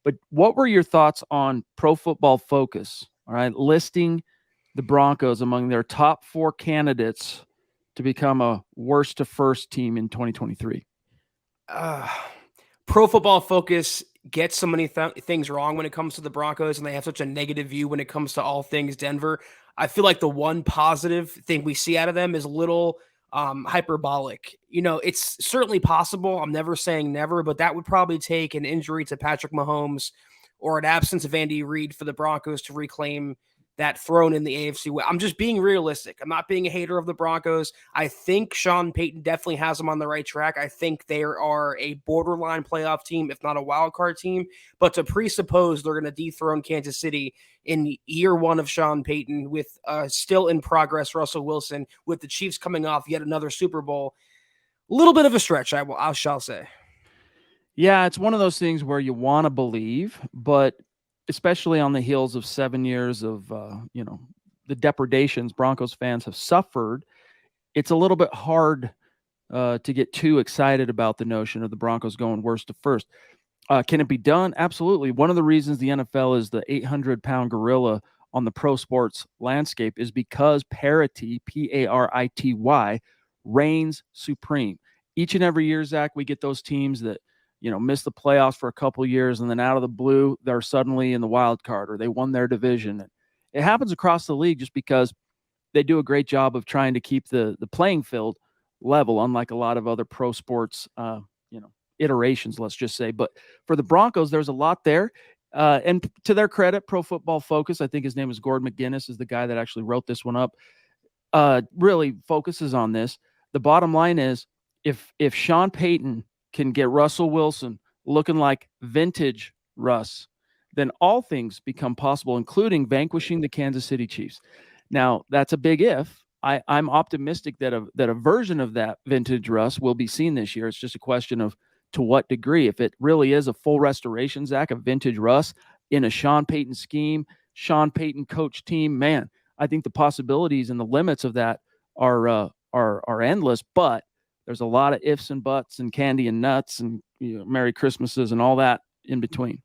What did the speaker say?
But what were your thoughts on Pro Football Focus, all right, listing the Broncos among their top 4 candidates to become a worst to first team in 2023? Pro Football Focus gets so many things wrong when it comes to the Broncos, and they have such a negative view when it comes to all things Denver. I feel like the one positive thing we see out of them is a little hyperbolic. It's certainly possible. I'm never saying never, but that would probably take an injury to Patrick Mahomes or an absence of Andy Reid for the Broncos to reclaim that throne in the AFC West. I'm just being realistic. I'm not being a hater of the Broncos. I think Sean Payton definitely has them on the right track. I think they are a borderline playoff team, if not a wild card team. But to presuppose they're going to dethrone Kansas City in year 1 of Sean Payton with still in progress Russell Wilson, with the Chiefs coming off yet another Super Bowl, a little bit of a stretch, I shall say. Yeah, it's one of those things where you want to believe, but especially on the heels of 7 years of, the depredations Broncos fans have suffered, it's a little bit hard to get too excited about the notion of the Broncos going worst to first. Can it be done? Absolutely. One of the reasons the NFL is the 800-pound gorilla on the pro sports landscape is because parity, Parity, reigns supreme. Each and every year, Zach, we get those teams that miss the playoffs for a couple of years, and then out of the blue, they're suddenly in the wild card or they won their division. And it happens across the league just because they do a great job of trying to keep the playing field level, unlike a lot of other pro sports, iterations, let's just say. But for the Broncos, there's a lot there. And to their credit, Pro Football Focus, I think his name is Gordon McGuinness, is the guy that actually wrote this one up, really focuses on this. The bottom line is if Sean Payton can get Russell Wilson looking like vintage Russ, then all things become possible, including vanquishing the Kansas City Chiefs. Now, that's a big if. I'm optimistic that a version of that vintage Russ will be seen this year. It's just a question of to what degree. If it really is a full restoration, Zach, of vintage Russ in a Sean Payton scheme, Sean Payton coach team, man, I think the possibilities and the limits of that are endless. But there's a lot of ifs and buts and candy and nuts and Merry Christmases and all that in between.